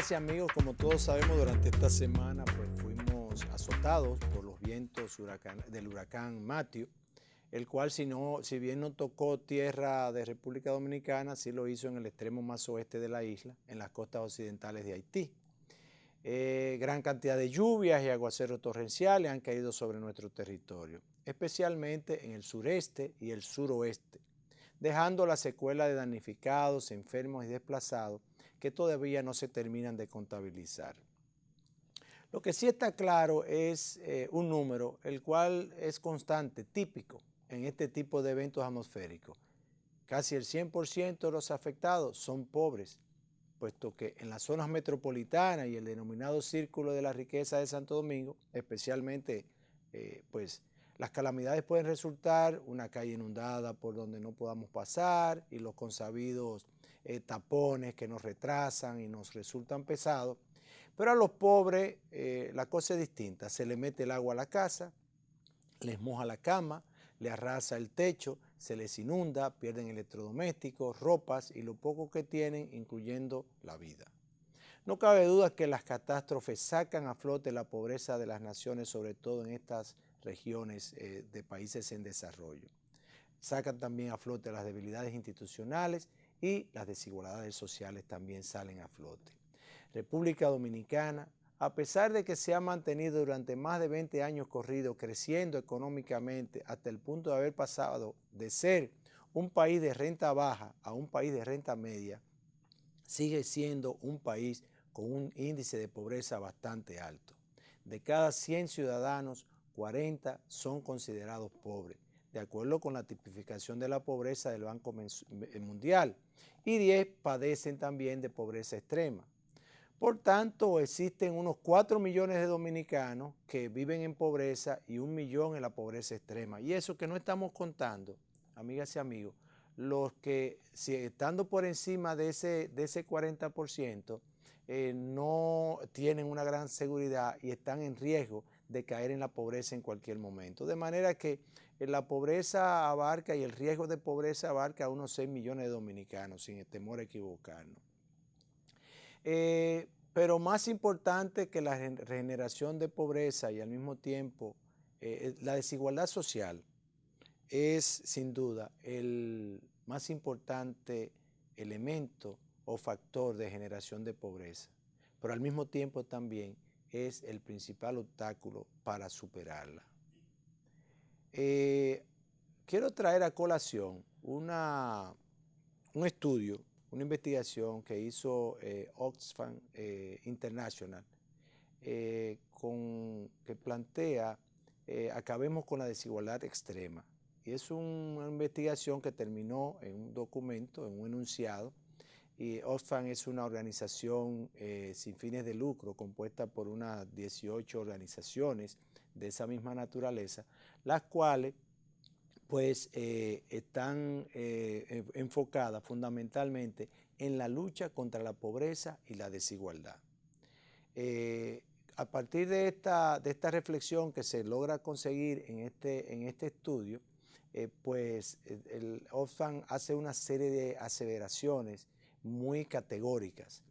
Amigas y amigos, como todos sabemos, durante esta semana pues fuimos azotados por los vientos del huracán Matthew, el cual si bien no tocó tierra de República Dominicana, sí lo hizo en el extremo más oeste de la isla, en las costas occidentales de Haití. Gran cantidad de lluvias y aguaceros torrenciales han caído sobre nuestro territorio, especialmente en el sureste y el suroeste, dejando la secuela de damnificados, enfermos y desplazados que todavía no se terminan de contabilizar. Lo que sí está claro es un número, el cual es constante, típico en este tipo de eventos atmosféricos. Casi el 100% de los afectados son pobres, puesto que en las zonas metropolitanas y el denominado círculo de la riqueza de Santo Domingo, especialmente pues las calamidades pueden resultar una calle inundada por donde no podamos pasar y los consabidos tapones que nos retrasan y nos resultan pesados. Pero a los pobres la cosa es distinta. Se les mete el agua a la casa, les moja la cama, les arrasa el techo, se les inunda, pierden electrodomésticos, ropas y lo poco que tienen, incluyendo la vida. No cabe duda que las catástrofes sacan a flote la pobreza de las naciones, sobre todo en estas regiones de países en desarrollo. Sacan también a flote las debilidades institucionales y las desigualdades sociales también salen a flote. República Dominicana, a pesar de que se ha mantenido durante más de 20 años corridos creciendo económicamente hasta el punto de haber pasado de ser un país de renta baja a un país de renta media, sigue siendo un país con un índice de pobreza bastante alto. De cada 100 ciudadanos, 40 son considerados pobres, de acuerdo con la tipificación de la pobreza del Banco Mundial, y 10 padecen también de pobreza extrema. Por tanto, existen unos 4 millones de dominicanos que viven en pobreza y 1 millón en la pobreza extrema. Y eso que no estamos contando, amigas y amigos, los que si estando por encima de ese 40%, no tienen una gran seguridad y están en riesgo de caer en la pobreza en cualquier momento. De manera que la pobreza abarca y el riesgo de pobreza abarca a unos 6 millones de dominicanos, sin temor a equivocarnos. Pero más importante que la regeneración de pobreza y al mismo tiempo la desigualdad social es sin duda el más importante elemento o factor de generación de pobreza, pero al mismo tiempo también es el principal obstáculo para superarla. Quiero traer a colación un estudio, una investigación que hizo Oxfam International, que plantea acabemos con la desigualdad extrema. Y es una investigación que terminó en un documento, en un enunciado, y Oxfam es una organización sin fines de lucro compuesta por unas 18 organizaciones de esa misma naturaleza, las cuales pues están enfocadas fundamentalmente en la lucha contra la pobreza y la desigualdad. A partir de esta reflexión que se logra conseguir en este estudio, pues el Oxfam hace una serie de aseveraciones muy categóricas,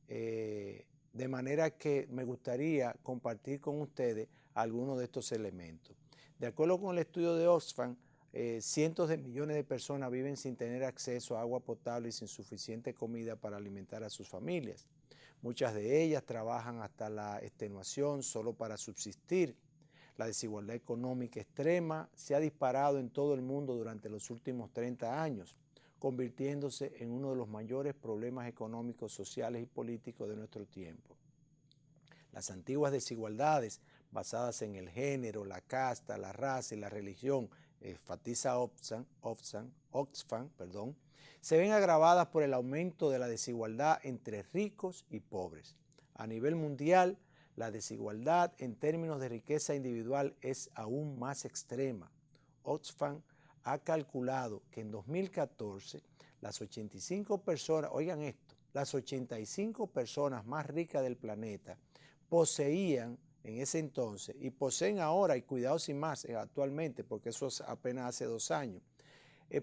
de manera que me gustaría compartir con ustedes algunos de estos elementos. De acuerdo con el estudio de Oxfam, cientos de millones de personas viven sin tener acceso a agua potable y sin suficiente comida para alimentar a sus familias. Muchas de ellas trabajan hasta la extenuación solo para subsistir. La desigualdad económica extrema se ha disparado en todo el mundo durante los últimos 30 años, convirtiéndose en uno de los mayores problemas económicos, sociales y políticos de nuestro tiempo. Las antiguas desigualdades basadas en el género, la casta, la raza y la religión, enfatiza Oxfam, se ven agravadas por el aumento de la desigualdad entre ricos y pobres. A nivel mundial, la desigualdad en términos de riqueza individual es aún más extrema. Oxfam ha calculado que en 2014 las 85 personas, oigan esto, las 85 personas más ricas del planeta poseían en ese entonces, y poseen ahora, y cuidado sin más actualmente, porque eso es apenas hace 2 años,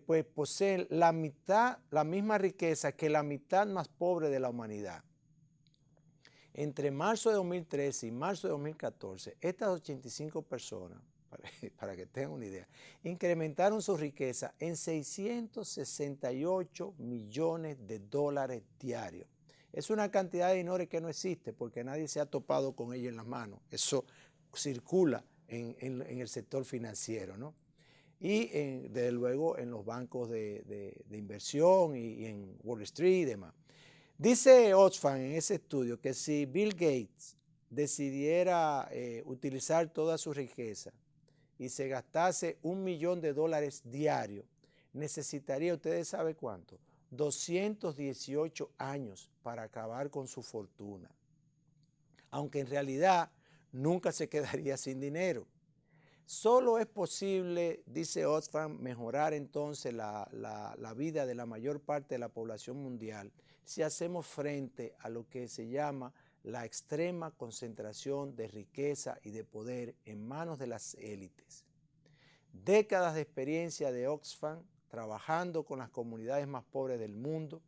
pues poseen la mitad, la misma riqueza que la mitad más pobre de la humanidad. Entre marzo de 2013 y marzo de 2014, estas 85 personas, para que tengan una idea, incrementaron su riqueza en 668 millones de dólares diarios. Es una cantidad de dinero que no existe porque nadie se ha topado con ella en las manos. Eso circula en el sector financiero, ¿no? Y desde luego en los bancos de inversión y en Wall Street y demás. Dice Oxfam en ese estudio que si Bill Gates decidiera utilizar toda su riqueza y se gastase $1 millón diario, necesitaría, ustedes saben cuánto, 218 años para acabar con su fortuna. Aunque en realidad nunca se quedaría sin dinero. Solo es posible, dice Oxfam, mejorar entonces la vida de la mayor parte de la población mundial si hacemos frente a lo que se llama la extrema concentración de riqueza y de poder en manos de las élites. Décadas de experiencia de Oxfam trabajando con las comunidades más pobres del mundo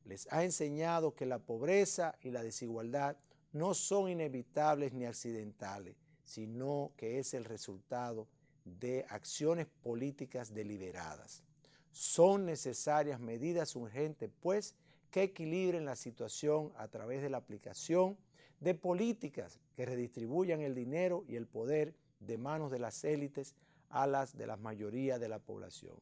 les ha enseñado que la pobreza y la desigualdad no son inevitables ni accidentales, sino que es el resultado de acciones políticas deliberadas. Son necesarias medidas urgentes, pues, que equilibren la situación a través de la aplicación de políticas que redistribuyan el dinero y el poder de manos de las élites a las de la mayoría de la población.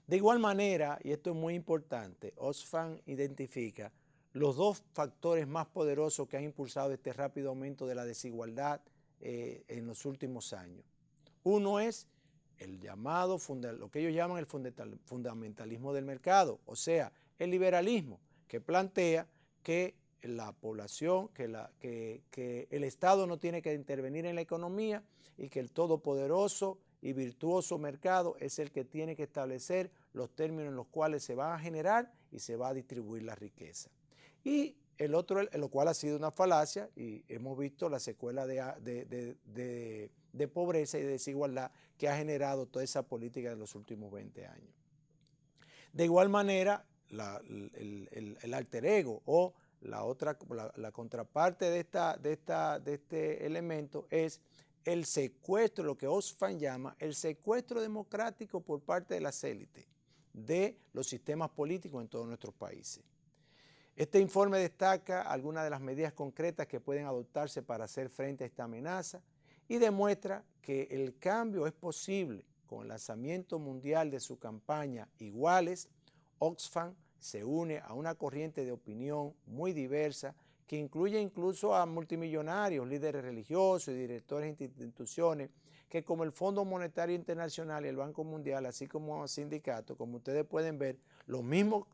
De igual manera, y esto es muy importante, Oxfam identifica los dos factores más poderosos que han impulsado este rápido aumento de la desigualdad en los últimos años. Uno es el llamado, lo que ellos llaman el fundamentalismo del mercado, o sea, el liberalismo, que plantea que la población, que el Estado no tiene que intervenir en la economía y que el todopoderoso y virtuoso mercado es el que tiene que establecer los términos en los cuales se va a generar y se va a distribuir la riqueza. Y el otro, lo cual ha sido una falacia, y hemos visto la secuela de pobreza y de desigualdad que ha generado toda esa política de los últimos 20 años. De igual manera, el alter ego o la contraparte de este elemento es el secuestro, lo que Oxfam llama el secuestro democrático por parte de las élites de los sistemas políticos en todos nuestros países. Este informe destaca algunas de las medidas concretas que pueden adoptarse para hacer frente a esta amenaza y demuestra que el cambio es posible. Con el lanzamiento mundial de su campaña Iguales, Oxfam se une a una corriente de opinión muy diversa que incluye incluso a multimillonarios, líderes religiosos y directores de instituciones que, como el Fondo Monetario Internacional y el Banco Mundial, así como sindicatos, como ustedes pueden ver, los mismos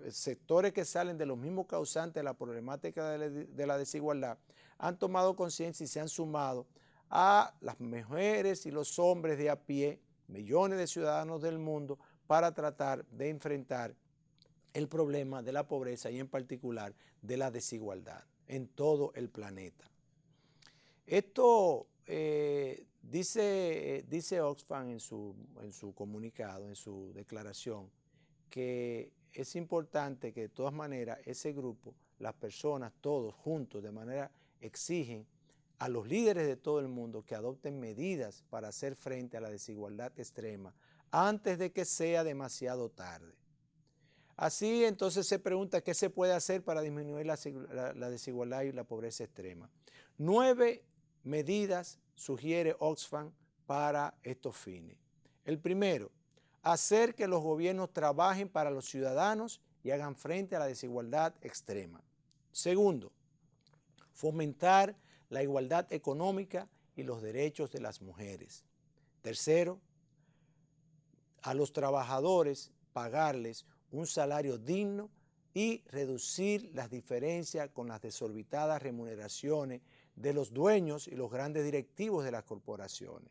sectores que salen de los mismos causantes de la problemática de la desigualdad, han tomado conciencia y se han sumado a las mujeres y los hombres de a pie, millones de ciudadanos del mundo, para tratar de enfrentar el problema de la pobreza y en particular de la desigualdad en todo el planeta. Esto dice Oxfam en su comunicado, en su declaración, que es importante que de todas maneras ese grupo, las personas, todos juntos, de manera exigen a los líderes de todo el mundo que adopten medidas para hacer frente a la desigualdad extrema antes de que sea demasiado tarde. Así entonces se pregunta qué se puede hacer para disminuir la desigualdad y la pobreza extrema. 9 medidas sugiere Oxfam para estos fines. El primero, hacer que los gobiernos trabajen para los ciudadanos y hagan frente a la desigualdad extrema. Segundo, fomentar la igualdad económica y los derechos de las mujeres. Tercero, a los trabajadores pagarles un salario digno y reducir las diferencias con las desorbitadas remuneraciones de los dueños y los grandes directivos de las corporaciones.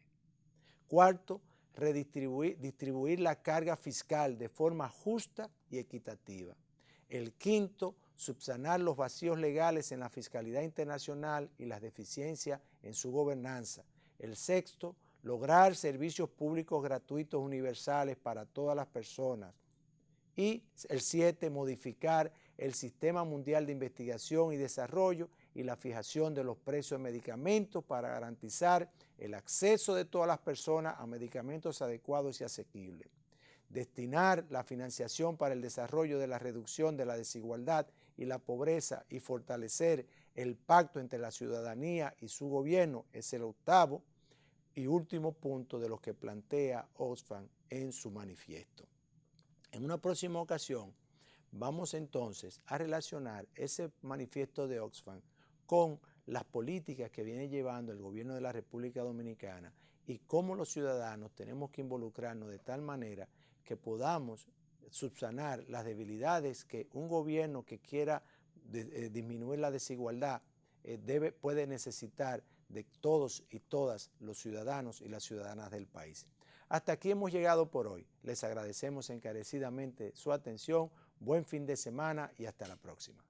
Cuarto, distribuir la carga fiscal de forma justa y equitativa. El quinto, subsanar los vacíos legales en la fiscalidad internacional y las deficiencias en su gobernanza. El sexto, lograr servicios públicos gratuitos universales para todas las personas. Y el 7, modificar el Sistema Mundial de Investigación y Desarrollo y la fijación de los precios de medicamentos para garantizar el acceso de todas las personas a medicamentos adecuados y asequibles. Destinar la financiación para el desarrollo de la reducción de la desigualdad y la pobreza y fortalecer el pacto entre la ciudadanía y su gobierno es el octavo y último punto de lo que plantea Oxfam en su manifiesto. En una próxima ocasión vamos entonces a relacionar ese manifiesto de Oxfam con las políticas que viene llevando el gobierno de la República Dominicana y cómo los ciudadanos tenemos que involucrarnos de tal manera que podamos subsanar las debilidades que un gobierno que quiera disminuir la desigualdad puede necesitar de todos y todas los ciudadanos y las ciudadanas del país. Hasta aquí hemos llegado por hoy. Les agradecemos encarecidamente su atención. Buen fin de semana y hasta la próxima.